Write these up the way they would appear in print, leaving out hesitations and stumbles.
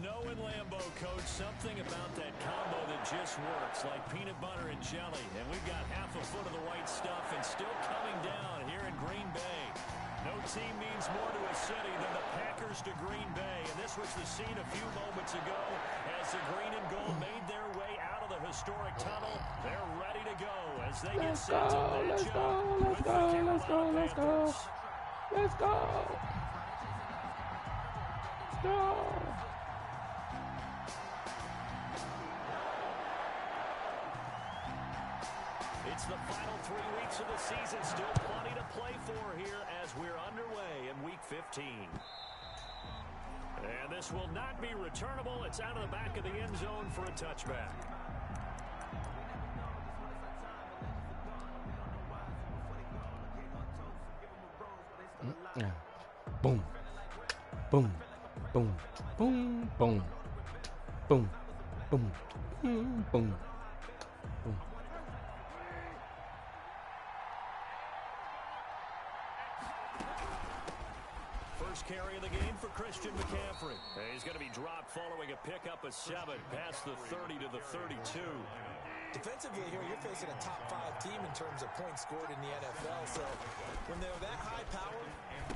snow in Lambeau, Coach. Something about that combo that just works, like peanut butter and jelly. And we've got half a foot of the right stuff and still coming down here in Green Bay. No team means more to a city than the Packers to Green Bay. And this was the scene a few moments ago as the green and gold made their way out of the historic tunnel. They're ready to go as they get set to match up with the Carolina Panthers. Let's go. Go. It's the final 3 weeks of the season. Still plenty to play for here as we're underway in Week 15. And this will not be returnable. It's out of the back of the end zone for a touchback. Boom. Boom. Boom. Boom. Boom. Boom. Boom. Boom. Boom. Boom. First carry of the game for Christian McCaffrey. He's going to be dropped following a pickup of 7 past the 30 to the 32. Defensively here, you're facing a top-5 team in terms of points scored in the NFL. So when they're that high power,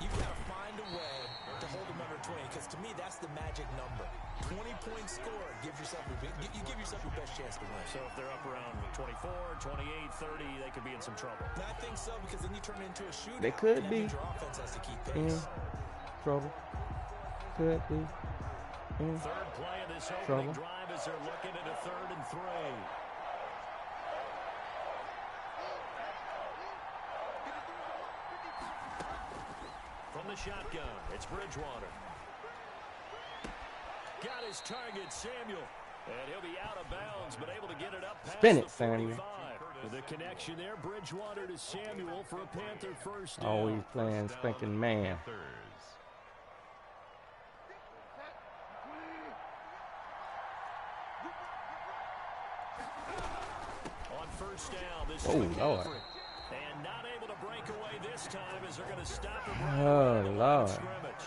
you've got to find a way to hold them under 20. Because to me, that's the magic number. 20 points scored gives yourself you give yourself your best chance to win. So if they're up around 24, 28, 30, they could be in some trouble. And I think so, because then you turn it into a shootout. They could be. Your offense has to keep pace. Trouble. Could be. Third play of this opening drive as they're looking at a 3rd and 3. From the shotgun, it's Bridgewater. Got his target, Samuel. And he'll be out of bounds, but able to get it up past Spin it, the 45. Samuel. The connection there, Bridgewater to Samuel for a Panther first down. Always playing spanking man. On first down, this is Lord. And not able to break away this time as they're going to stop him Oh, Lord. scrimmage.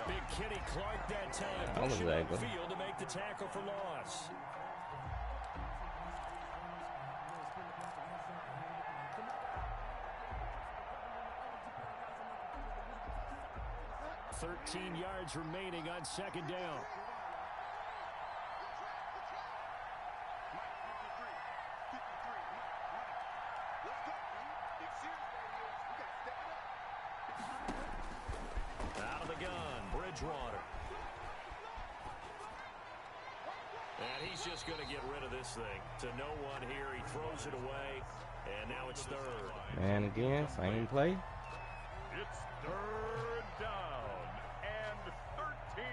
Big Kenny Clark that time That was pushing ugly. upfield to make the tackle for loss. $13 yards remaining on second down. Out of the gun, Bridgewater. And he's just going to get rid of this thing. To no one here, he throws it away, and now it's 3rd. And again, same play. It's 3rd down and 13.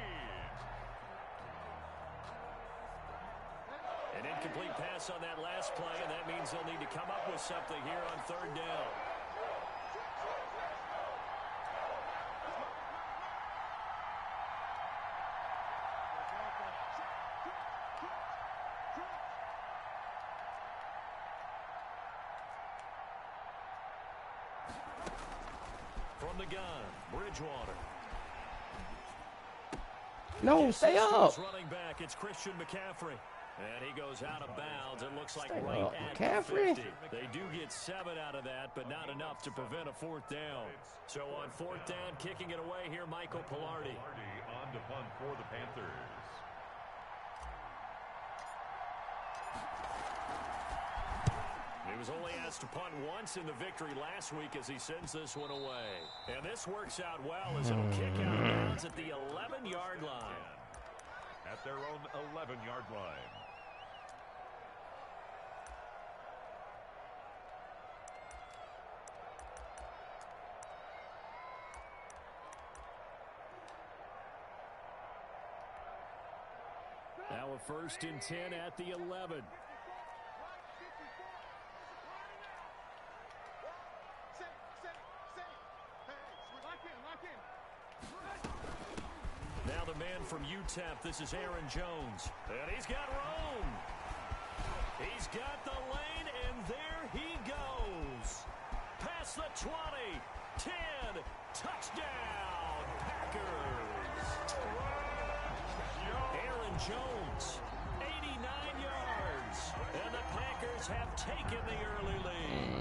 An incomplete pass on that last play, and that means they'll need to come up with something here on 3rd down. From the gun, Bridgewater. No, stay up. Running back, it's Christian McCaffrey. And he goes out of bounds. It looks like Stay right up, at McCaffrey. 50. They do get 7 out of that, but not enough to prevent a 4th down. So on 4th down, kicking it away here, Michael Pilardi. On to punt for the Panthers. He was only asked to punt once in the victory last week as he sends this one away. And this works out well as it'll kick out of bounds at the 11-yard line. At their own 11-yard line. Now a 1st and 10 at the 11. Now the man from UTEP, this is Aaron Jones. And he's got room. He's got the lane, and there he goes. Past the 20, 10, touchdown, Packers. Aaron Jones, 89 yards. And the Packers have taken the early lead.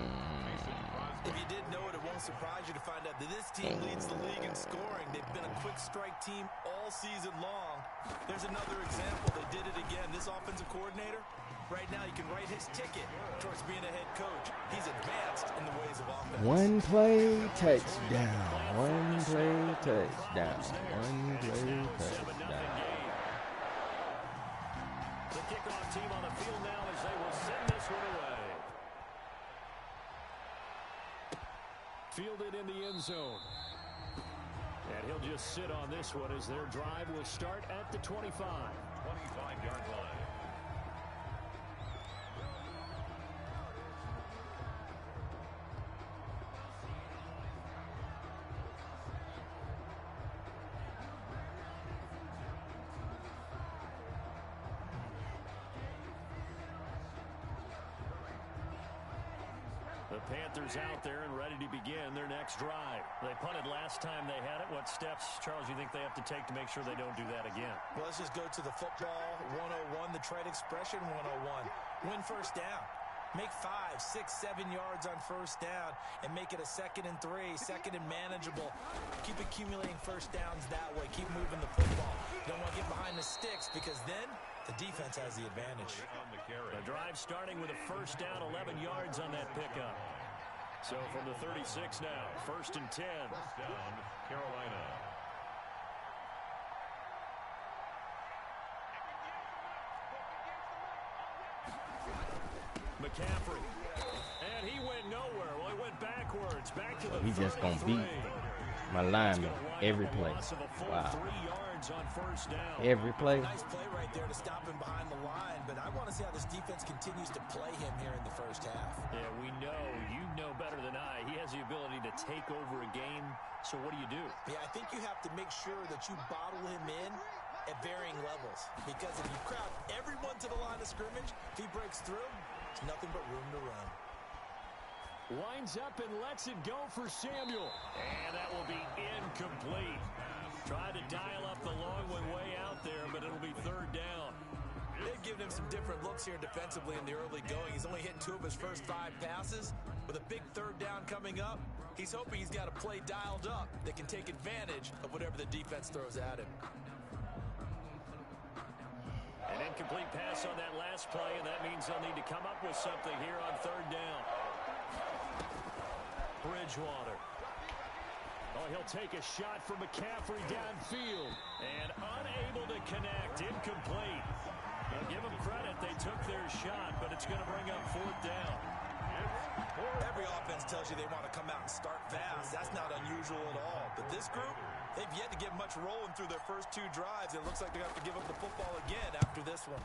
If you didn't know it, it won't surprise you to find out that this team leads the league in scoring. They've been a quick strike team all season long. There's another example. They did it again. This offensive coordinator, right now you can write his ticket towards being a head coach. He's advanced in the ways of offense. One play touchdown. One play touchdown. One play touchdown. The kickoff team on the field now as they will send this one away. Fielded in the end zone. And he'll just sit on this one as their drive will start at the 25. 25-yard line. The Panthers out there and ready to begin their next drive. They punted last time they had it. What steps, Charles, you think they have to take to make sure they don't do that again? Well, let's just go to the football 101, the trade expression 101. Win first down. Make 5, 6, 7 yards on first down and make it a 2nd and 3, 2nd and manageable. Keep accumulating first downs that way. Keep moving the football. Don't want to get behind the sticks because then the defense has the advantage. The drive starting with a first down, 11 yards on that pickup. So from the 36 now, 1st and 10. First down, Carolina. McCaffrey. And he went nowhere. Well, he went backwards. Back to the He just going to 33. beat my lineman every play. Wow. 3 yards on first down. Every play. Nice play right there to stop him behind the line, but I want to see how this defense continues to play him here in the first half. Yeah, we know. You know better than I. He has the ability to take over a game. So what do? Yeah, I think you have to make sure that you bottle him in at varying levels, because if you crowd everyone to the line of scrimmage, if he breaks through, it's nothing but room to run. Winds up and lets it go for Samuel. And that will be incomplete. Tried to dial up the long one way out there, but it'll be 3rd down. They've given him some different looks here defensively in the early going. He's only hit 2 of his first 5 passes. With a big 3rd down coming up, he's hoping he's got a play dialed up that can take advantage of whatever the defense throws at him. An incomplete pass on that last play, and that means they'll need to come up with something here on 3rd down. Bridgewater. Oh, he'll take a shot from McCaffrey downfield. And unable to connect. Incomplete. Now, give them credit. They took their shot, but it's going to bring up 4th down. Every offense tells you they want to come out and start fast. That's not unusual at all. But this group, they've yet to get much rolling through their first 2 drives. It looks like they're going to have to give up the football again after this one.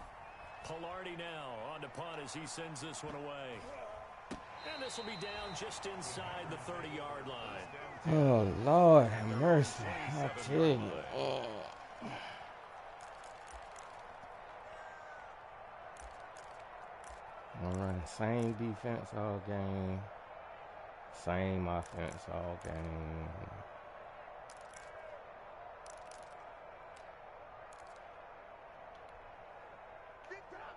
Pilardi now on to punt as he sends this one away. And this will be down just inside the 30-yard line. Oh, Lord have mercy. I tell you. All right, same defense all game. Same offense all game.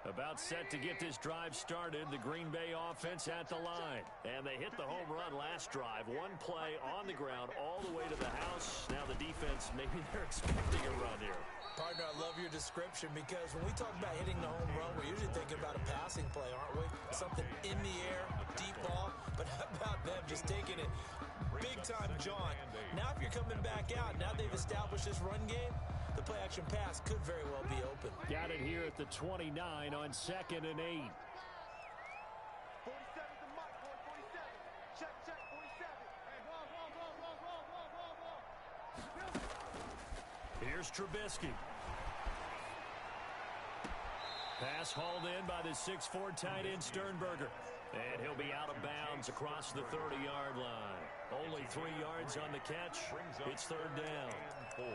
About set to get this drive started, the Green Bay offense at the line. And they hit the home run last drive. 1 play on the ground all the way to the house. Now the defense, maybe they're expecting a run here. Partner, I love your description because when we talk about hitting the home run, we're usually thinking about a passing play, aren't we? Something in the air, deep ball. But how about them just taking it big-time jaunt? Now if you're coming back out, now they've established this run game, the play-action pass could very well be open. Got it here at the 29 on 2nd and 8. 47 to Mike, 47. Check, 47. Hey, whoa. Here's Trubisky. Pass hauled in by the 6'4" tight end Sternberger. And he'll be out of bounds across the 30-yard line. Only 3 yards on the catch. It's 3rd down. 4.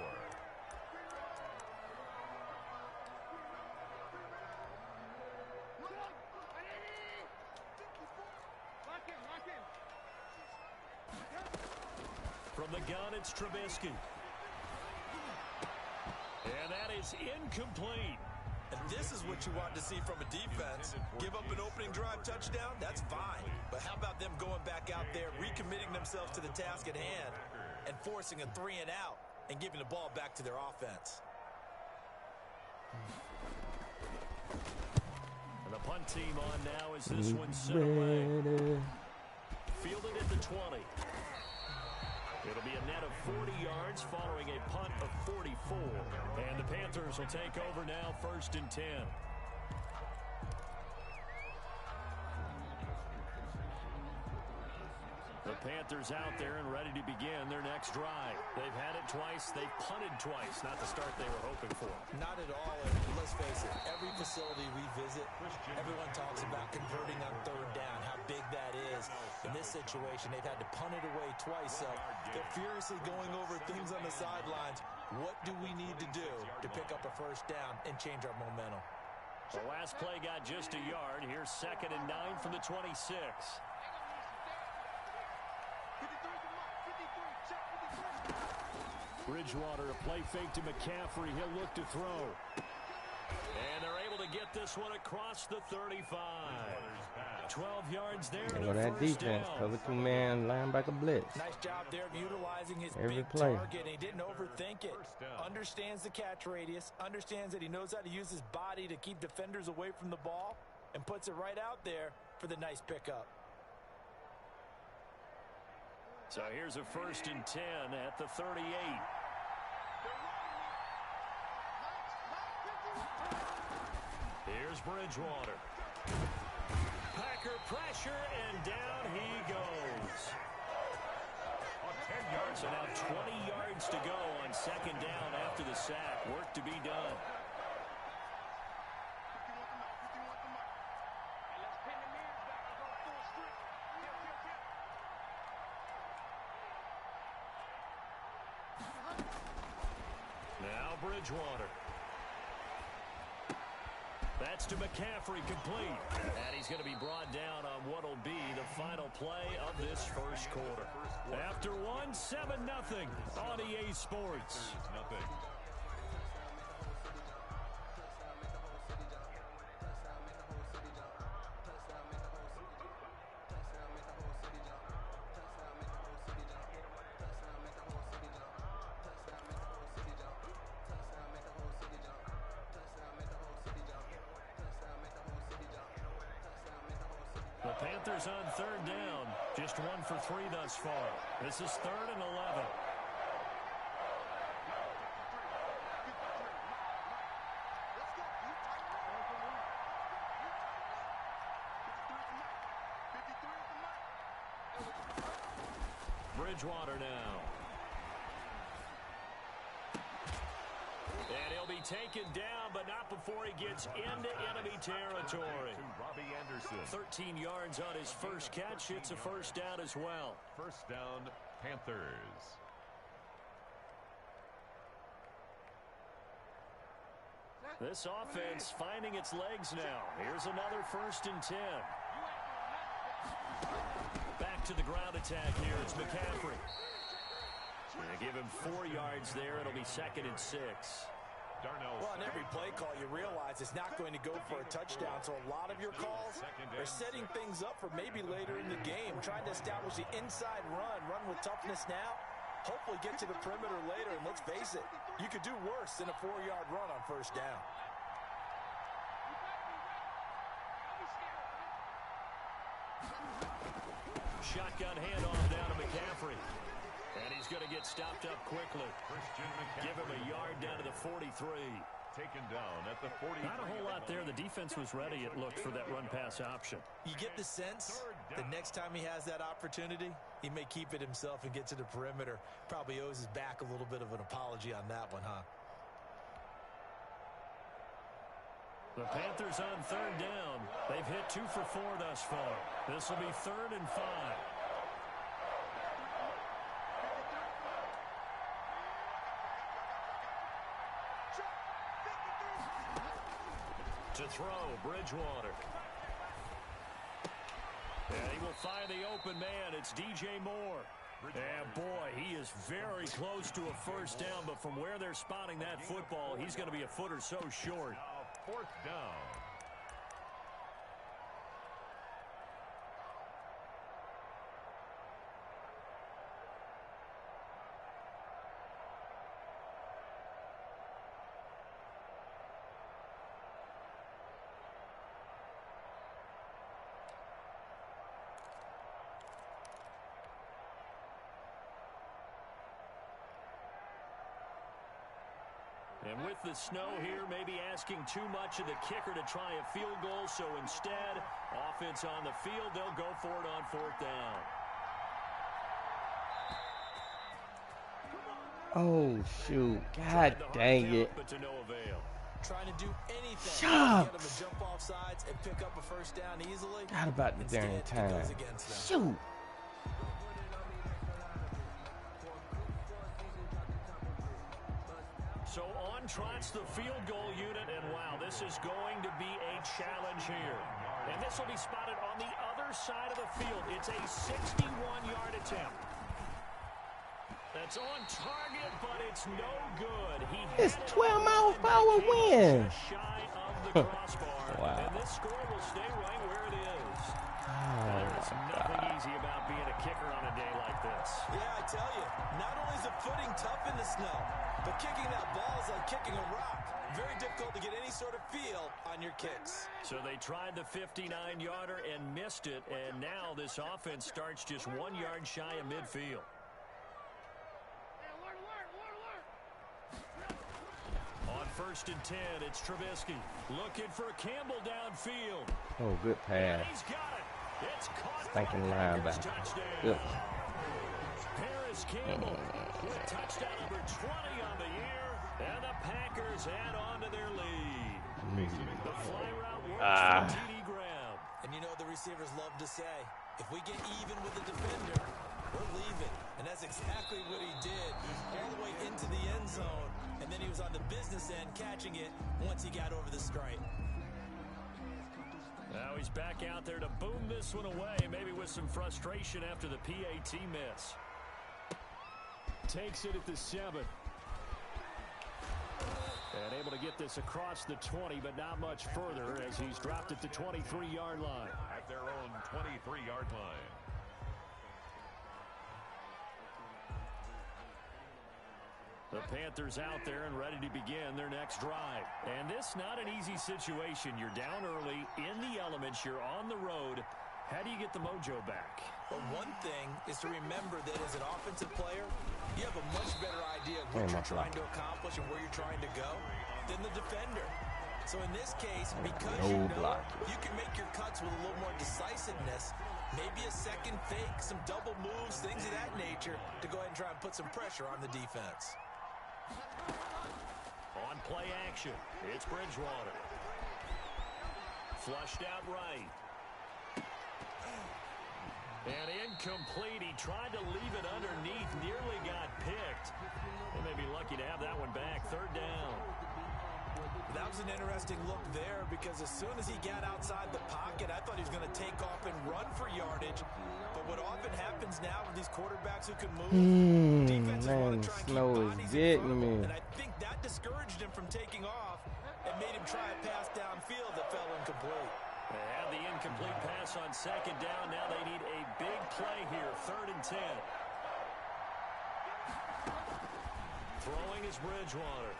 From the gun, it's Trubisky. And that is incomplete. And this is what you want to see from a defense. Give up an opening drive touchdown, that's fine. But how about them going back out there, recommitting themselves to the task at hand, and forcing a 3 and out, and giving the ball back to their offense. And the punt team on now as this one set away. Fielded at the 20. It'll be a net of 40 yards following a punt of 44. And the Panthers will take over now, 1st and 10. The Panthers out there and ready to begin their next drive. They've had it twice. They've punted twice. Not the start they were hoping for. Not at all. And let's face it, every facility we visit, everyone talks about converting on 3rd down, how big that is. In this situation, they've had to punt it away twice. So they're furiously going over things on the sidelines. What do we need to do to pick up a 1st down and change our momentum? The last play got just a yard. Here's 2nd and 9 from the 26. Bridgewater, a play fake to McCaffrey. He'll look to throw. And they're able to get this one across the 35. 12 yards there. Look at that defense. Cover 2-man linebacker blitz. Nice job there of utilizing his Every big play. target. He didn't overthink it. Understands the catch radius. Understands that he knows how to use his body to keep defenders away from the ball. And puts it right out there for the nice pickup. So here's a 1st and 10 at the 38. Here's Bridgewater. Packer pressure, and down he goes. 10 yards. So now 20 yards to go on 2nd down after the sack. Work to be done. Now Bridgewater. That's to McCaffrey, complete. And he's going to be brought down on what will be the final play of this 1st quarter. After one, 7-0 on EA Sports. The Panthers on 3rd down. Just 1 for 3 thus far. This is 3rd and 11. Bridgewater now. And he'll be taken down, but not before he gets into enemy territory. 13 yards on his first catch. It's a 1st down as well. 1st down, Panthers. This offense finding its legs now. Here's another 1st and 10. Back to the ground attack here. It's McCaffrey. Gonna give him 4 yards there. It'll be 2nd and 6. Well, on every play call, you realize it's not going to go for a touchdown. So a lot of your calls are setting things up for maybe later in the game, trying to establish the inside run with toughness now, hopefully get to the perimeter later. And let's face it, you could do worse than a 4-yard run on 1st down. Shotgun handoff down to McCaffrey. And he's going to get stopped up quickly. Give him a yard down to the 43. Taken down at the 40. Not a whole lot there. The defense was ready, it looked, for that run-pass option. You get the sense the next time he has that opportunity, he may keep it himself and get to the perimeter. Probably owes his back a little bit of an apology on that one, huh? The Panthers on 3rd down. They've hit 2 for 4 thus far. This will be 3rd and 5. To throw, Bridgewater. And he will find the open man. It's DJ Moore. And boy, he is very close to a 1st down, but from where they're spotting that football, he's going to be a foot or so short. 4th down. And with the snow here, maybe asking too much of the kicker to try a field goal. So instead, offense on the field, they'll go for it on 4th down. Oh, shoot. God dang it. But to no avail. Trying to do anything Shut to up. get him to jump off sides and pick up a first down easily. God, about the Instead, darn it time. goes against them. Shoot. So on trots the field goal unit, and wow, this is going to be a challenge here. And this will be spotted on the other side of the field. It's a 61-yard attempt. That's on target, but it's no good. It's 12 miles per hour wind. Just shy of the crossbar. Wow. And this score will stay right where it is. There's Oh, nothing easy about being a kicker on a day like this. Yeah, I tell you, not only is the footing tough in the snow, but kicking that ball is like kicking a rock. Very difficult to get any sort of feel on your kicks. So they tried the 59-yarder and missed it, and now this offense starts just 1 yard shy of midfield. On 1st and 10, it's Trubisky looking for Campbell downfield. Oh, good pass. He's got it. It's caught. Stinking Packers linebacker. touchdown. Good. Paris Campbell with touchdown number 20 on the year, and the Packers add on to their lead. The fly route works for TD Graham. And you know the receivers love to say, if we get even with the defender, we're leaving. And that's exactly what he did. All the way into the end zone. And then he was on the business end catching it once he got over the stripe. Now he's back out there to boom this one away, maybe with some frustration after the PAT miss. Takes it at the 7. And able to get this across the 20, but not much further as he's dropped at the 23-yard line. At their own 23-yard line. The Panthers out there and ready to begin their next drive. And this not an easy situation. You're down early, in the elements, you're on the road. How do you get the mojo back? But one thing is to remember that as an offensive player, you have a much better idea of what you're trying to accomplish and where you're trying to go than the defender. So in this case, because you know you can make your cuts with a little more decisiveness, maybe a second fake, some double moves, things of that nature, to go ahead and try and put some pressure on the defense. On play action, it's Bridgewater. Flushed out right. And incomplete. He tried to leave it underneath, nearly got picked. They may be lucky to have that one back. 3rd down. That was an interesting look there because as soon as he got outside the pocket, I thought he was going to take off and run for yardage. But what often happens now with these quarterbacks who can move, defenses want to try and keep bodies in front. And I think that discouraged him from taking off and made him try a pass downfield that fell incomplete. They have the incomplete pass on 2nd down. Now they need a big play here. 3rd and 10. Throwing is Bridgewater.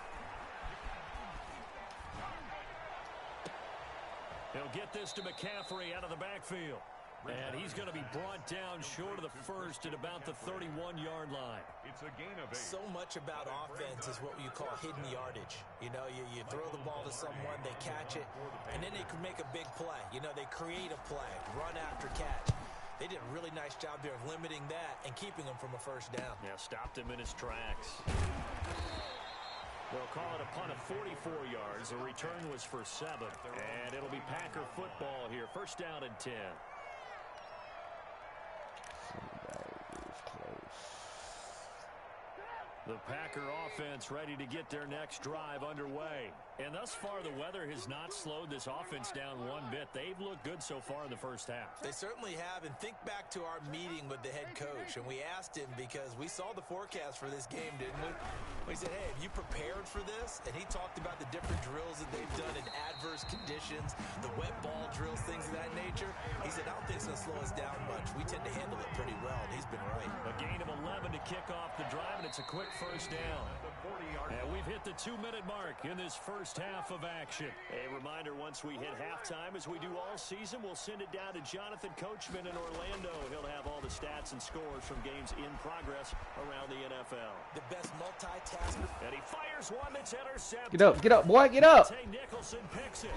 He'll get this to McCaffrey out of the backfield. And he's going to be brought down short of the first at about the 31-yard line. It's a gain of 8. So much about offense is what you call hidden yardage. You know, you throw the ball to someone, they catch it, and then they can make a big play. You know, they create a play, run after catch. They did a really nice job there of limiting that and keeping him from a first down. Yeah, stopped him in his tracks. They'll call it a punt of 44 yards. The return was for 7. And it'll be Packer football here. 1st down and 10. The Packer offense ready to get their next drive underway. And thus far, the weather has not slowed this offense down one bit. They've looked good so far in the first half. They certainly have. And think back to our meeting with the head coach. And we asked him because we saw the forecast for this game, didn't we? We said, hey, have you prepared for this? And he talked about the different drills that they've done in adverse conditions, the wet ball drills, things of that nature. He said, I don't think it's going to slow us down much. We tend to handle it pretty well, and he's been right. A gain of 11 to kick off the drive, and it's a quick first down. And we've hit the 2-minute mark in this first half of action. A reminder, once we hit halftime, as we do all season, we'll send it down to Jonathan Coachman in Orlando. He'll have all the stats and scores from games in progress around the NFL. The best multitasker. And he fires one that's intercepted. Get up, boy, get up. Tay Nicholson picks it.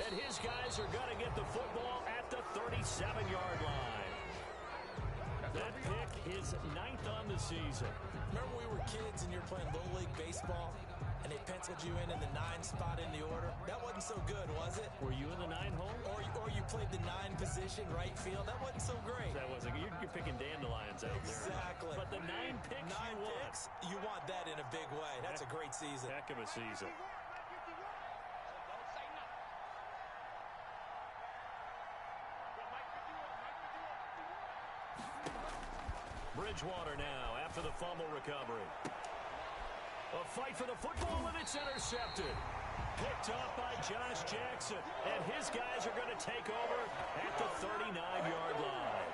And his guys are going to get the football at the 37-yard line. That pick is 9th on the season. Remember we were kids and you were playing Little League Baseball and they penciled you in the 9 spot in the order? That wasn't so good, was it? Were you in the 9 hole? Or you played the 9 position, right field? That wasn't so great. That wasn't. You're picking dandelions out there. Exactly. But the 9 picks you want that in a big way. That's a great season. Heck of a season. Bridgewater now after the fumble recovery. A fight for the football, and it's intercepted. Picked off by Josh Jackson. And his guys are going to take over at the 39-yard line.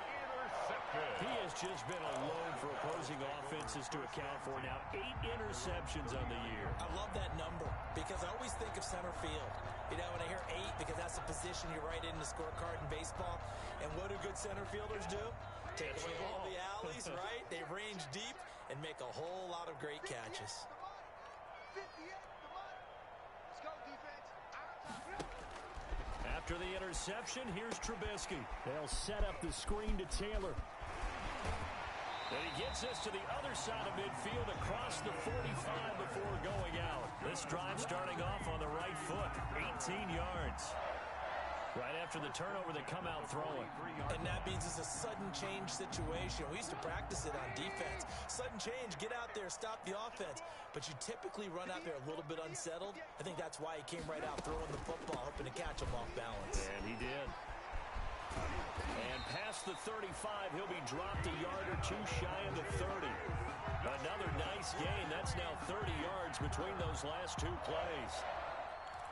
He has just been a load for opposing offenses to account for. Now 8 interceptions on the year. I love that number because I always think of center field. You know, when I hear 8, because that's a position you write in the scorecard in baseball. And what do good center fielders do? Take away all the alleys, right? They range deep and make a whole lot of great catches. After the interception, here's Trubisky. They'll set up the screen to Taylor. And he gets us to the other side of midfield across the 45 before going out. This drive starting off on the right foot, 18 yards. Right after the turnover, they come out throwing. And that means it's a sudden change situation. We used to practice it on defense. Sudden change, get out there, stop the offense. But you typically run out there a little bit unsettled. I think that's why he came right out throwing the football, hoping to catch him off balance. And he did. And past the 35, he'll be dropped a yard or two shy of the 30. Another nice gain. That's now 30 yards between those last 2 plays.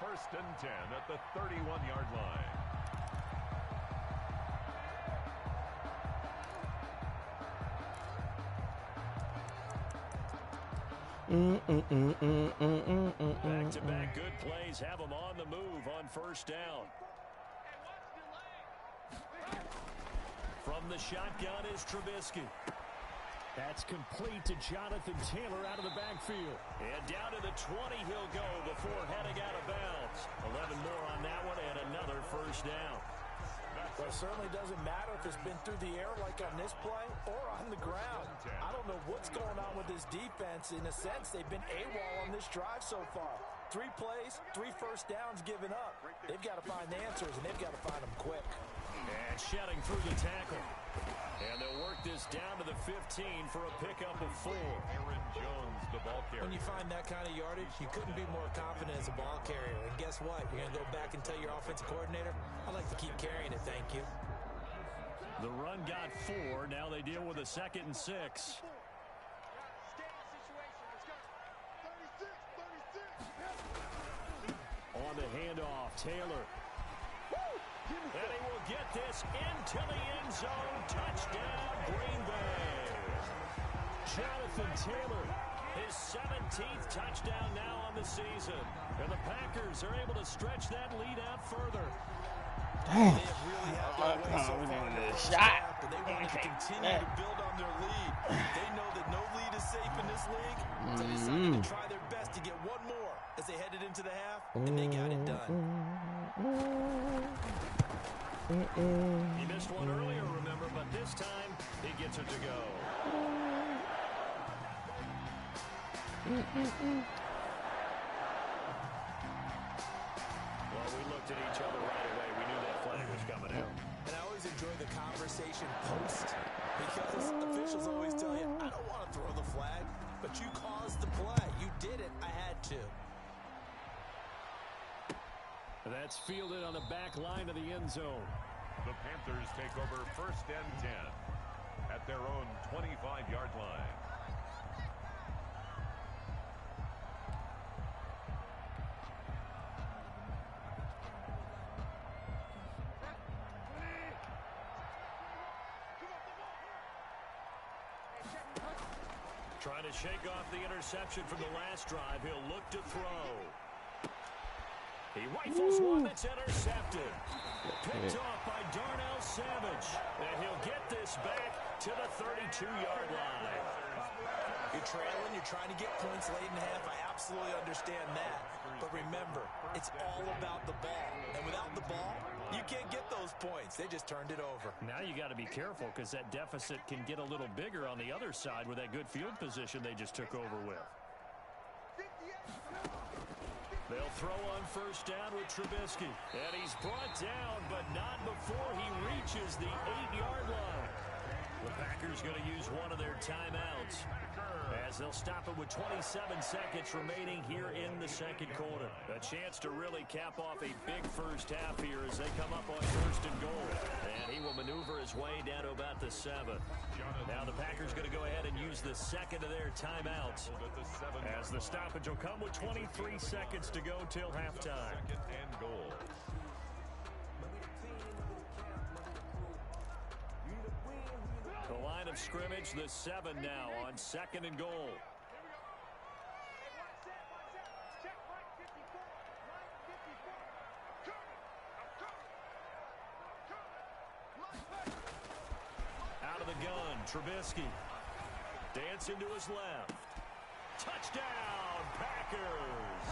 1st and 10 at the 31-yard line. Back-to-back good plays have them on the move on 1st down. From the shotgun is Trubisky. That's complete to Jonathan Taylor out of the backfield. And down to the 20 he'll go before heading out of bounds. 11 more on that one and another 1st down. Well, it certainly doesn't matter if it's been through the air like on this play or on the ground. I don't know what's going on with this defense. In a sense, they've been AWOL on this drive so far. 3 plays, 3 1st downs given up. They've got to find the answers, and they've got to find them quick. And shedding through the tackle. And they'll work this down to the 15 for a pickup of 4. Aaron Jones, the ball carrier. When you find that kind of yardage, you couldn't be more confident as a ball carrier. And guess what? You're going to go back and tell your offensive coordinator, I'd like to keep carrying it, thank you. The run got 4. Now they deal with a 2nd and 6. On the handoff, Taylor. And he will get this into the end zone. Touchdown, Green Bay. Jonathan Taylor, his 17th touchdown now on the season. And the Packers are able to stretch that lead out further. Dang. They have really had their way so far in the first half, but they wanted to continue to build on their lead. They know that no lead is safe in this league, so they decided to try their best to get one more as they headed into the half, and they got it done. He missed one earlier, remember, but this time he gets it to go. Well, we looked at each other right away. We knew that flag was coming out. And I always enjoy the conversation post Because officials always tell you, I don't want to throw the flag, but you caused the play. You did it. I had to. That's fielded on the back line of the end zone. The Panthers take over 1st and 10 at their own 25-yard line. Trying to shake off the interception from the last drive. He'll look to throw. He rifles one that's intercepted. Picked off by Darnell Savage. And he'll get this back to the 32-yard line. You're trailing, you're trying to get points late in the half. I absolutely understand that. But remember, it's all about the ball. And without the ball, you can't get those points. They just turned it over. Now you got to be careful because that deficit can get a little bigger on the other side with that good field position they just took over with. They'll throw on 1st down with Trubisky. And he's brought down, but not before he reaches the 8-yard line. The Packers going to use one of their timeouts as they'll stop it with 27 seconds remaining here in the second quarter. A chance to really cap off a big first half here as they come up on 1st and goal. And he will maneuver his way down to about the 7. Now the Packers going to go ahead and use the second of their timeouts as the stoppage will come with 23 seconds to go till halftime. 2nd and goal. The line of scrimmage, the 7 now on 2nd and goal. Out of the gun, Trubisky. Dancing to his left. Touchdown, Packers.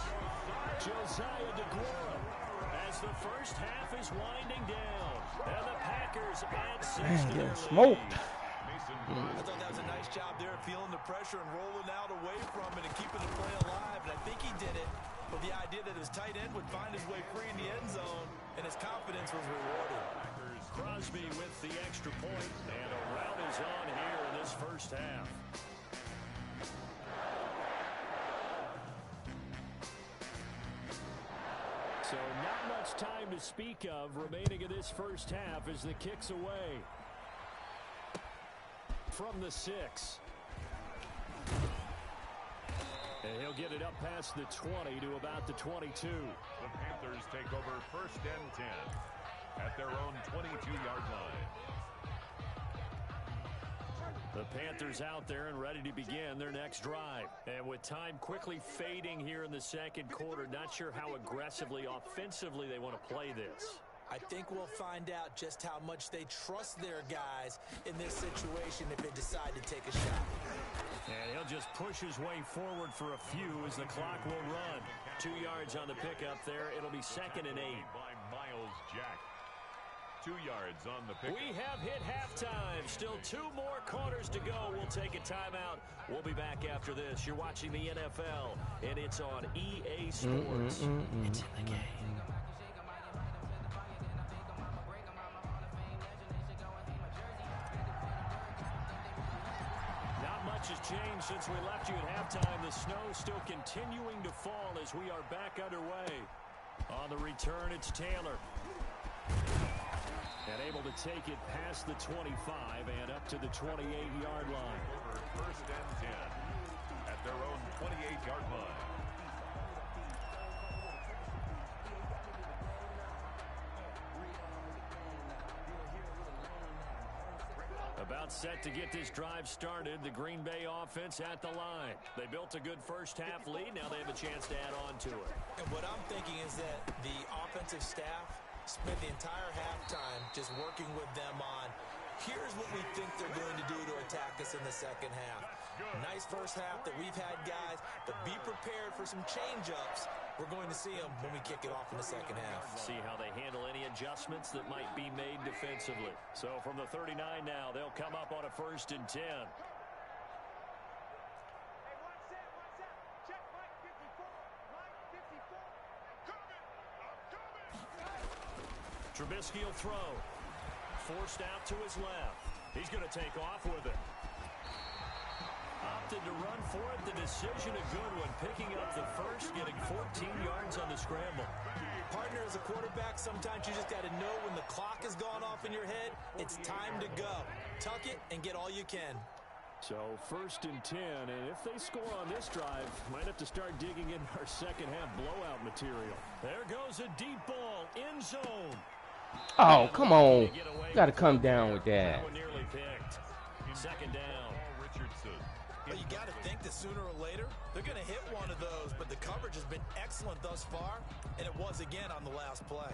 Josiah DeGuara as the first half is winding down. And the Packers add 6 to their smoked. lead. I thought that was a nice job there, feeling the pressure and rolling out away from it and keeping the play alive. And I think he did it with the idea that his tight end would find his way free in the end zone, and his confidence was rewarded. Crosby with the extra point, and a rout is on here in this first half. So not much time to speak of remaining in this first half as the kick's away. From the 6. And he'll get it up past the 20 to about the 22. The Panthers take over 1st and 10 at their own 22-yard line. The Panthers out there and ready to begin their next drive. And with time quickly fading here in the second quarter, not sure how aggressively, offensively they want to play this. I think we'll find out just how much they trust their guys in this situation if they decide to take a shot. And he'll just push his way forward for a few as the clock will run. 2 yards on the pickup there. It'll be 2nd and 8. By Miles Jack. 2 yards on the pickup. We have hit halftime. Still 2 more quarters to go. We'll take a timeout. We'll be back after this. You're watching the NFL, and it's on EA Sports. It's in the game. Has changed since we left you at halftime. The snow still continuing to fall as we are back underway. On the return, it's Taylor. And able to take it past the 25 and up to the 28-yard line. Over 1st and 10 at their own 28-yard line. About set to get this drive started. The Green Bay offense at the line. They built a good first half lead. Now they have a chance to add on to it. And what I'm thinking is that the offensive staff spent the entire halftime just working with them on, here's what we think they're going to do to attack us in the second half. Nice first half that we've had, guys, but be prepared for some change-ups. We're going to see them when we kick it off in the second half. See how they handle any adjustments that might be made defensively. So from the 39 now, they'll come up on a 1st and 10. Trubisky will throw. Forced out to his left. He's going to take off with it. Opted to run for it. The decision a good one. Picking up the first, getting 14 yards on the scramble. Partner, as a quarterback, sometimes you just got to know when the clock has gone off in your head, it's time to go. Tuck it and get all you can. So 1st and 10, and if they score on this drive, might have to start digging in our second half blowout material. There goes a deep ball, end zone. Oh, come on. Got to come down with that. That one nearly picked. 2nd down. Well, you got to think that sooner or later, they're going to hit one of those, but the coverage has been excellent thus far, and it was again on the last play.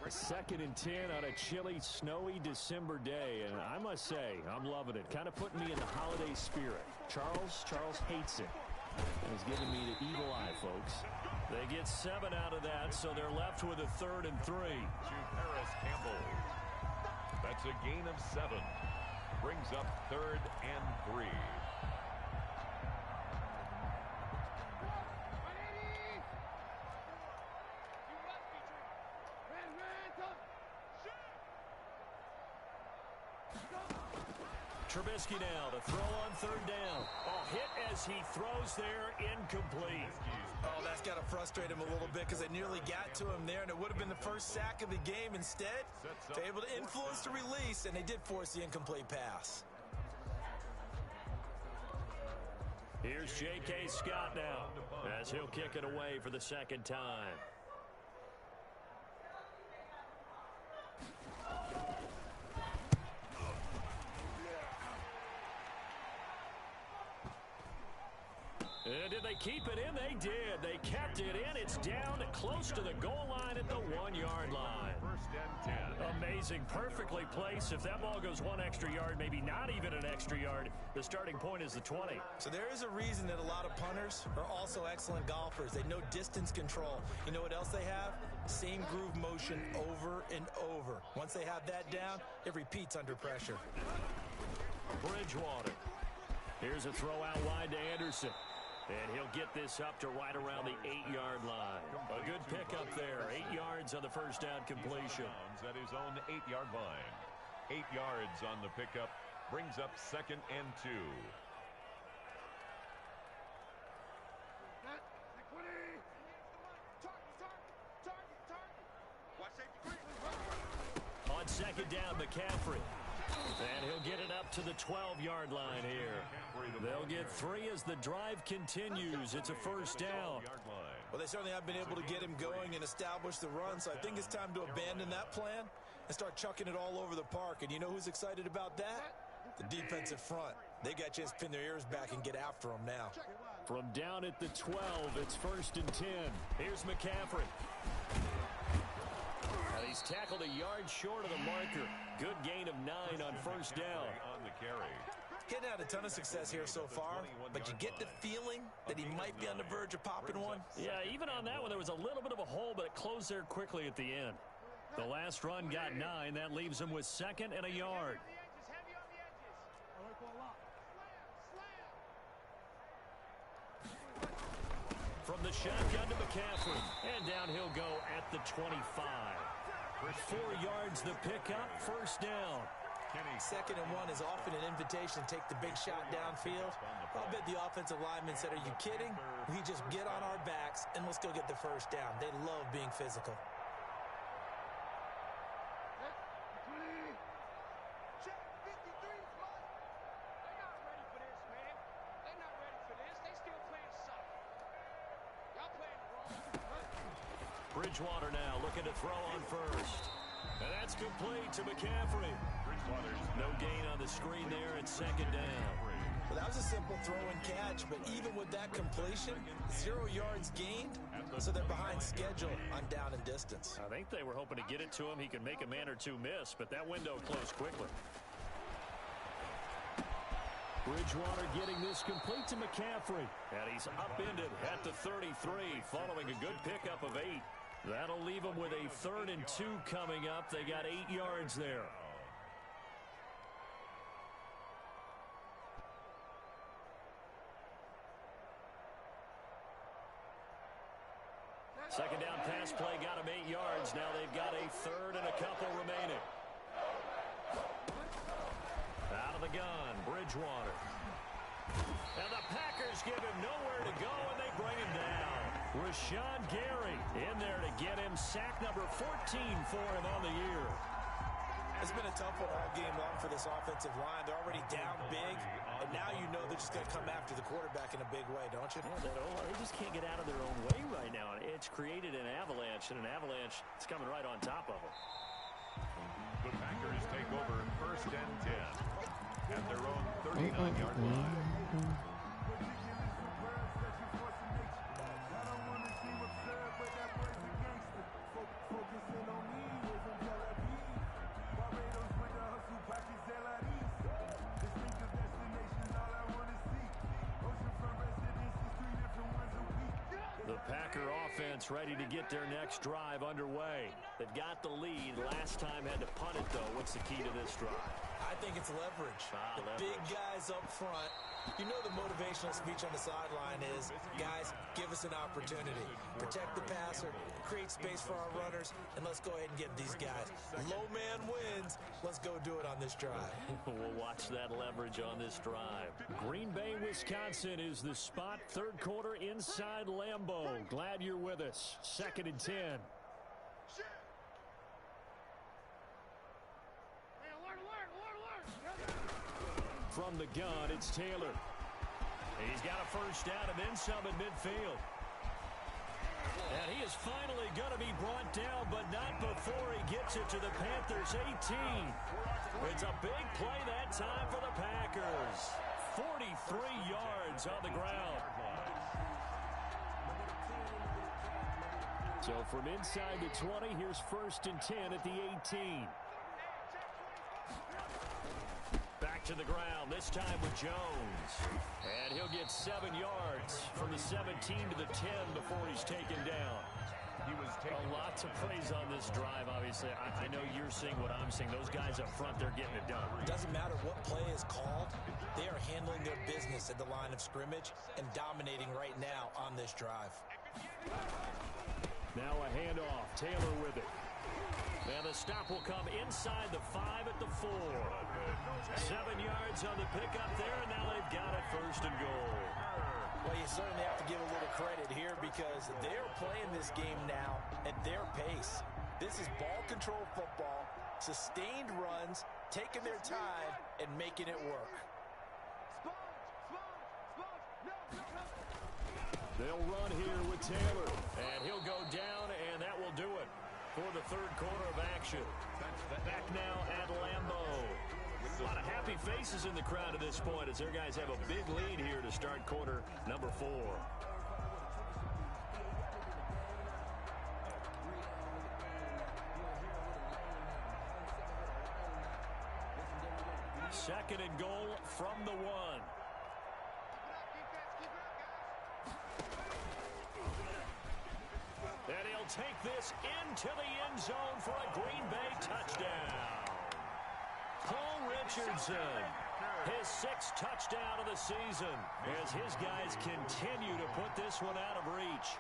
We're 2nd and 10 on a chilly, snowy December day, and I must say, I'm loving it. Kind of putting me in the holiday spirit. Charles hates it. And he's giving me the evil eye, folks. They get 7 out of that, so they're left with a 3rd and 3. To Paris Campbell. That's a gain of 7. Brings up 3rd and 3. Trubisky now to throw on 3rd down. Oh, hit as he throws there, incomplete. Oh, that's got to frustrate him a little bit because they nearly got to him there, and it would have been the first sack of the game. Instead, they're able to influence the release, and they did force the incomplete pass. Here's J.K. Scott now as he'll kick it away for the 2nd time. Did they keep it in? They did. They kept it in. It's down close to the goal line at the 1-yard line. 1st and 10. Amazing. Perfectly placed. If that ball goes 1 extra yard, maybe not even an extra yard, the starting point is the 20. So there is a reason that a lot of punters are also excellent golfers. They know distance control. You know what else they have? Same groove motion over and over. Once they have that down, it repeats under pressure. Bridgewater. Here's a throw out wide to Anderson. And he'll get this up to right around the 8-yard line. A good pickup there. 8 yards on the first down completion. At his own 8-yard line. 8 yards on the pickup. Brings up 2nd and 2. On 2nd down, McCaffrey. And he'll get it up to the 12-yard line here. They'll get 3 as the drive continues. It's a 1st down. Well, they certainly have been able to get him going and establish the run, so I think it's time to abandon that plan and start chucking it all over the park. And you know who's excited about that? The defensive front. They got a chance to pin their ears back and get after him now. From down at the 12, it's 1st and 10. Here's McCaffrey. And he's tackled a yard short of the marker. Good gain of 9 on 1st down. On the carry. Getting had a ton of success here so far, but you get the feeling that he might be on the verge of popping one. Yeah, even on that one, there was a little bit of a hole, but it closed there quickly at the end. The last run got 9. That leaves him with 2nd and a yard. From the shotgun to McCaffrey. And down he'll go at the 25. 4 yards the pickup, 1st down. 2nd and 1 is often an invitation to take the big shot downfield. I'll bet the offensive lineman said, are you kidding? We just get on our backs and let's go get the 1st down. They love being physical. Bridgewater now looking to throw on 1st. And that's complete to McCaffrey. No gain on the screen there at 2nd down. Well, that was a simple throw and catch, but even with that completion, 0 yards gained, so they're behind schedule on down and distance. I think they were hoping to get it to him. He could make a man or two miss, but that window closed quickly. Bridgewater getting this complete to McCaffrey. And he's upended at the 33 following a good pickup of 8. That'll leave them with a 3rd and 2 coming up. They got 8 yards there. Second down pass play got the gun, Bridgewater. And the Packers give him nowhere to go, and they bring him down. Rashawn Gary in there to get him sack number 14 for him on the year. It's been a tough one all game long for this offensive line. They're already down big, and now you know they're just going to come after the quarterback in a big way, don't you? Yeah, they just can't get out of their own way right now. It's created an avalanche, and an avalanche is coming right on top of them. The Packers take over 1st and 10 at their own 39-yard line. The Packer offense ready to get their next drive underway. They've got the lead. Last time had to punt it, though. What's the key to this drive? I think it's leverage. Leverage. Big guys up front. You know the motivational speech on the sideline is, guys, give us an opportunity. Protect the passer, create space for our runners, and let's go ahead and get these guys. Low man wins. Let's go do it on this drive. We'll watch that leverage on this drive. Green Bay, Wisconsin is the spot. 3rd quarter inside Lambeau. Glad you're with us. 2nd and 10. From the gun, it's Taylor. He's got a 1st down and then some in midfield. And he is finally going to be brought down, but not before he gets it to the Panthers' 18. It's a big play that time for the Packers. 43 yards on the ground. So from inside the 20, here's 1st and 10 at the 18. Back to the ground, this time with Jones. And he'll get 7 yards from the 17 to the 10 before he's taken down. He was taken A lot to praise on this drive, obviously. I know you're seeing what I'm seeing. Those guys up front, they're getting it done. Doesn't matter what play is called. They are handling their business at the line of scrimmage and dominating right now on this drive. Now a handoff. Taylor with it. And the stop will come inside the 5 at the 4. 7 yards on the pickup there, and now they've got it 1st and goal. Well, you certainly have to give a little credit here because they're playing this game now at their pace. This is ball control football, sustained runs, taking their time, and making it work. They'll run here with Taylor, and he'll go down, and that will do it for the 3rd quarter of action. Back now at Lambeau. A lot of happy faces in the crowd at this point as their guys have a big lead here to start quarter number 4. Second and goal from the 1. And he'll take this into the end zone for a Green Bay touchdown. Paul Richardson, his 6th touchdown of the season, as his guys continue to put this one out of reach.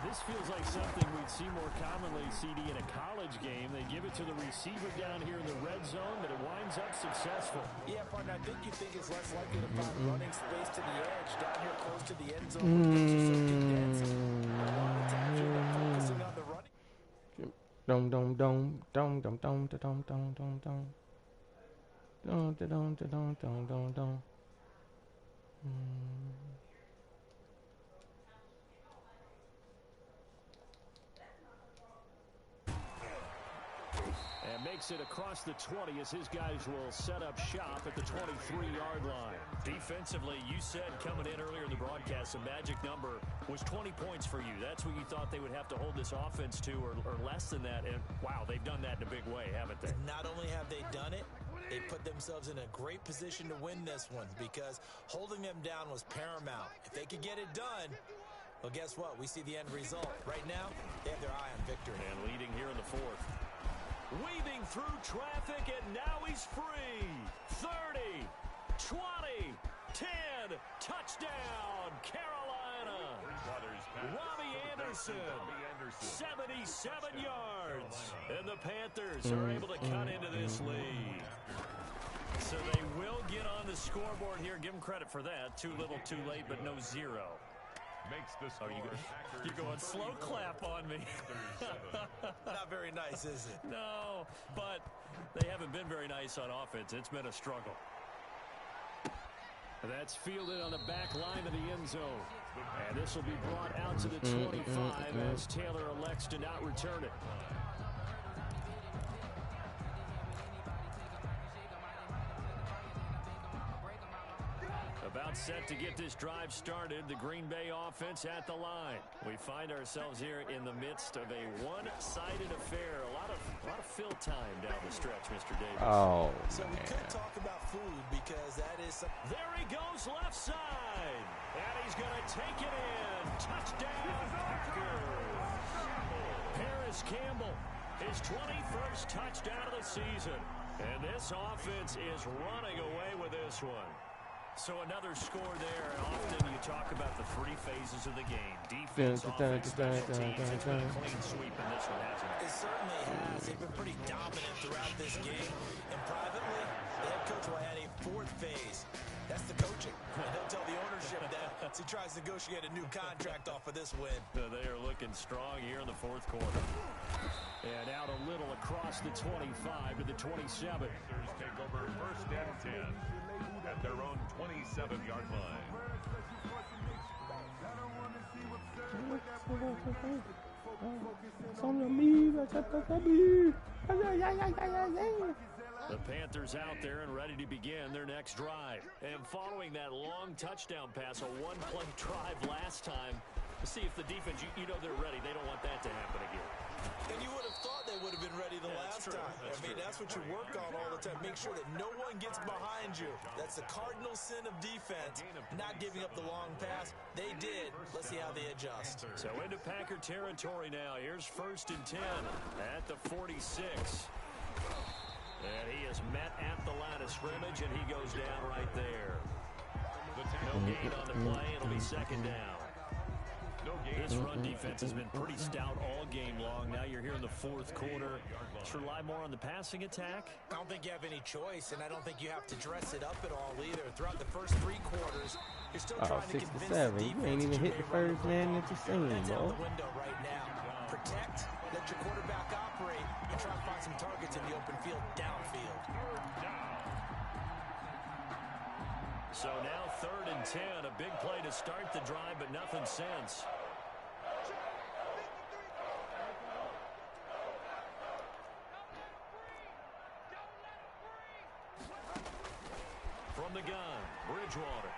This feels like something we'd see more commonly, CD, in a college game. They give it to the receiver down here in the red zone, but it winds up successful. Yeah, partner, I think you think it's less likely to find running space to the edge down here close to the end zone. Things are so condensed. A lot of times you're focusing on the running. Dum dum dum dum dum dum dum dum dum dum. Dum dum dum dum dum dum. And makes it across the 20 as his guys will set up shop at the 23-yard line. Defensively, you said coming in earlier in the broadcast, the magic number was 20 points for you. That's what you thought they would have to hold this offense to, or less than that. And, wow, they've done that in a big way, haven't they? Not only have they done it, they put themselves in a great position to win this one because holding them down was paramount. If they could get it done, well, guess what? We see the end result. Right now, they have their eye on victory. And leading here in the 4th. Weaving through traffic, and now he's free. 30, 20, 10, touchdown, Carolina. Robbie Anderson, 77 yards. And the Panthers are able to cut into this lead. So they will get on the scoreboard here. Give them credit for that. Too little, too late, but no zero. Makes the score. You're going slow clap on me. Not very nice, is it? No, but they haven't been very nice on offense. It's been a struggle. That's fielded on the back line of the end zone. And this will be brought out to the 25 as Taylor elects to not return it. About set to get this drive started. The Green Bay offense at the line. We find ourselves here in the midst of a one-sided affair. A lot of fill time down the stretch, Mr. Davis. Oh, so we could talk about food because that is there he goes left side. And he's going to take it in. Touchdown, Packers. Paris Campbell, his 21st touchdown of the season. And this offense is running away with this one. So another score there, and often you talk about the three phases of the game. Defense, offense, special teams. It's been a clean sweep in this one, hasn't it? It certainly has. They've been pretty dominant throughout this game. And privately, the head coach will add a fourth phase. That's the coaching. And he'll tell the ownership that as he tries to negotiate a new contract off of this win. They are looking strong here in the fourth quarter. And out a little across the 25 to the 27. Panthers take over first and 10 at their own 27-yard line. The Panthers out there and ready to begin their next drive. And following that long touchdown pass, a one-play drive last time, to see if the defense, you know they're ready. They don't want that to happen again. And you would have thought they would have been ready the last time. That's what you work on all the time. Make sure that no one gets behind you. That's the cardinal sin of defense, not giving up the long pass. They did. Let's see how they adjust. So into Packer territory now. Here's first and 10 at the 46. And he is met at the line of scrimmage, and he goes down right there. No gain on the play. It'll be second down. This run defense has been pretty stout all game long. Now you're here in the fourth quarter. Let's rely more on the passing attack. I don't think you have any choice, and I don't think you have to dress it up at all either. Throughout the first three quarters, you're still trying to convince the defense. You ain't even hit the first man that you're saying, that's out bro. the window right now. Protect, let your quarterback operate, and try to find some targets in the open field downfield. So now third and 10. A big play to start the drive, but nothing since. From the gun, Bridgewater.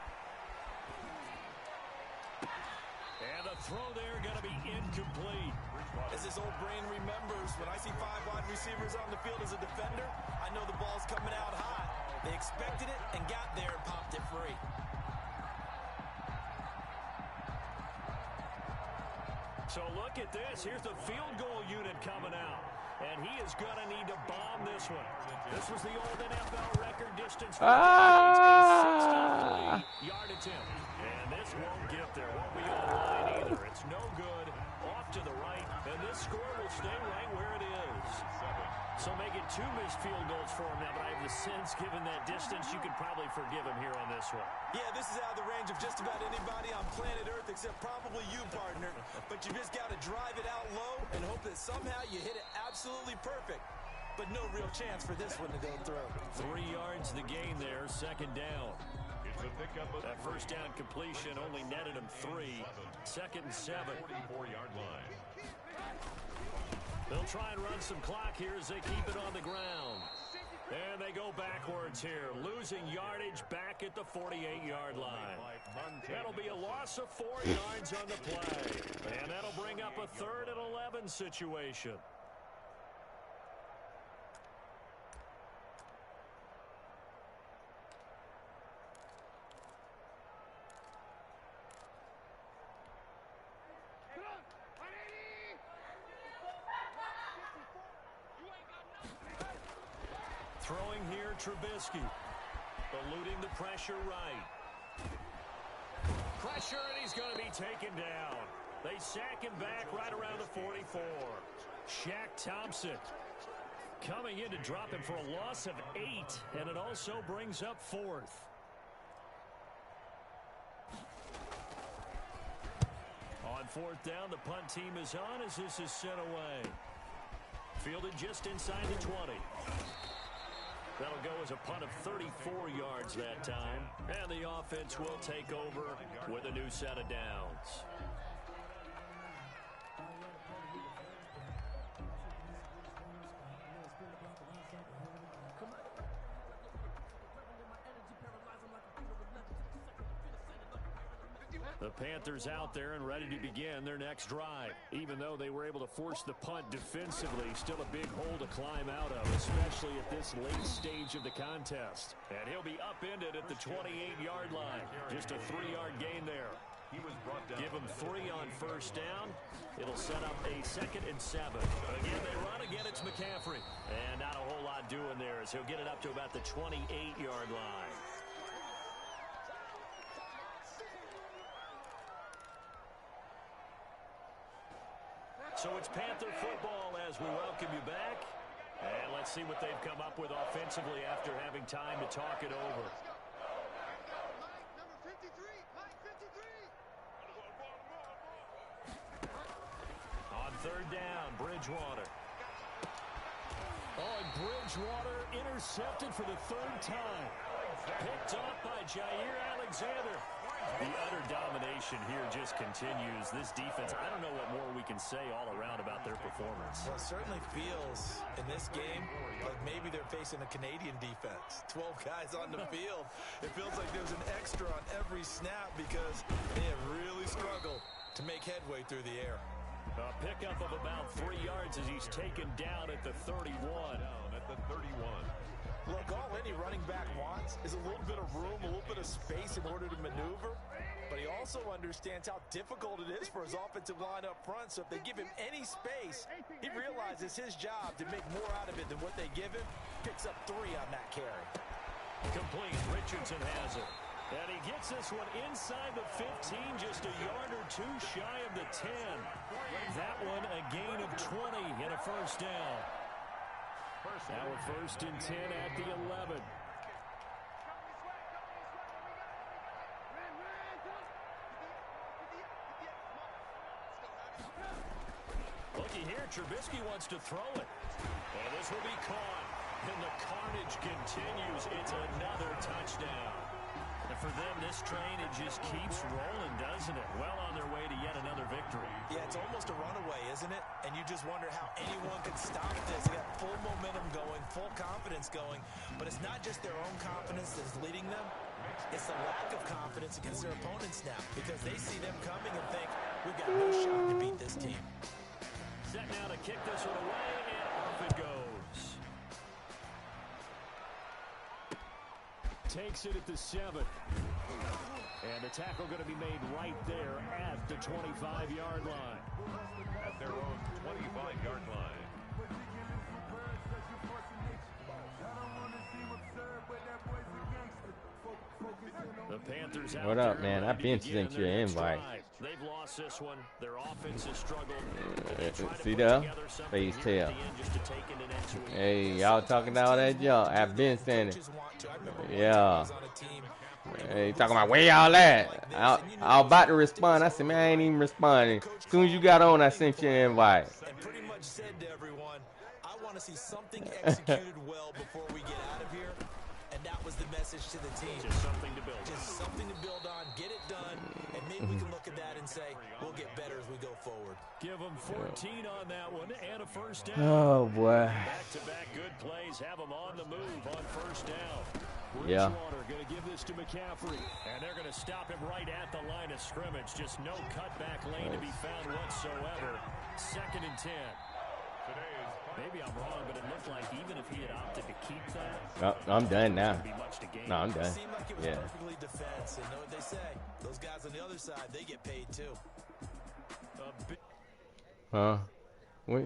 And the throw there going to be incomplete. As his old brain remembers, when I see five wide receivers on the field as a defender, I know the ball's coming out hot. They expected it and got there and popped it free. So look at this. Here's the field goal unit coming out. And he is going to need to bomb this one. This was the old NFL record distance. A 63-yard attempt. And this won't get there. Won't be on the line either. It's no good. Off to the right. And this score will stay right where it is. So make it two missed field goals for him now. But I have the sense, given that distance, you could probably forgive him here on this one. Yeah, this is out of the range of just about anybody on planet Earth except probably you, partner. But you just got to drive it out low and hope that somehow you hit it absolutely perfect. But no real chance for this one to go through. 3 yards the gain there, second down. It's a pickup of That first down completion only netted him 3. Second and 7. 44-yard line. They'll try and run some clock here as they keep it on the ground. And they go backwards here, losing yardage back at the 48-yard line. That'll be a loss of 4 yards on the play. And that'll bring up a 3rd and 11 situation. Throwing here, Trubisky. Eluding the pressure right. Pressure, and he's going to be taken down. They sack him back right around the 44. Shaq Thompson. Coming in to drop him for a loss of 8, and it also brings up 4th. On 4th down, the punt team is on as this is sent away. Fielded just inside the 20. That'll go as a punt of 34 yards that time. And the offense will take over with a new set of downs. The Panthers out there and ready to begin their next drive. Even though they were able to force the punt defensively, still a big hole to climb out of, especially at this late stage of the contest. And he'll be upended at the 28-yard line. Just a 3-yard gain there. Give him 3 on first down. It'll set up a 2nd and 7. Again, they run. Again, it's McCaffrey. And not a whole lot doing there as he'll get it up to about the 28-yard line. So it's Panther football as we welcome you back. And let's see what they've come up with offensively after having time to talk it over. On 3rd down, Bridgewater. Oh, and Bridgewater intercepted for the 3rd time. Picked off by Jair Alexander. The utter domination here just continues. This defense, I don't know what more we can say all around about their performance. Well, it certainly feels in this game like maybe they're facing a Canadian defense. 12 guys on the field. It feels like there's an extra on every snap because they have really struggled to make headway through the air. A pickup of about 3 yards as he's taken down at the 31. Look, all any running back wants is a little bit of room, a little bit of space in order to maneuver. But he also understands how difficult it is for his offensive line up front. So if they give him any space, he realizes his job to make more out of it than what they give him. Picks up 3 on that carry. Complete. Richardson has it. And he gets this one inside the 15, just a yard or 2 shy of the 10. That one a gain of 20 and a first down. Now a 1st and 10 at the 11. Looky here, Trubisky wants to throw it. And this will be caught. And the carnage continues. It's another touchdown. And for them, this train, it just keeps rolling, doesn't it? Well on their way to yet another victory. Yeah, it's almost a runaway, isn't it? And you just wonder how anyone could stop this. They got full momentum going, full confidence going. But it's not just their own confidence that's leading them. It's the lack of confidence against their opponents now. Because they see them coming and think, we've got no shot to beat this team. Set now to kick this one away, and off it goes. Takes it at the 7. And the tackle going to be made right there at the 25-yard line. At their own 25-yard line. The Panthers out What up, there man? ready I've to been begin sent you their an next invite. drive. They've lost this one. Their offense has struggled. See there? Face tail. Hey, y'all talking all that junk. I've been saying it. Yeah. Hey, talking about where y'all at? I was about to respond. I said, man, I ain't even responding. As soon as you got on, I sent you an invite. And pretty much said to everyone, I want to see something executed well before we get out of here. And that was the message to the team. Just something to build on. Just something to build on, get it done, and maybe we can look at that and say, we'll get better as we go forward. Give them 14 on that one and a first down. Oh, boy. Back-to-back good plays have them on the move on first down. Yeah. Bridgewater going to give this to McCaffrey. And they're going to stop him right at the line of scrimmage. Just no cutback lane to be found whatsoever. 2nd and 10. Maybe I'm wrong, but it looked like even if he had opted to keep that, I'm done now. be much to gain. No, I'm done. It seemed like it was Yeah. perfectly defense, and know what they say. Those guys on the other side, they get paid too. A bit Huh? What?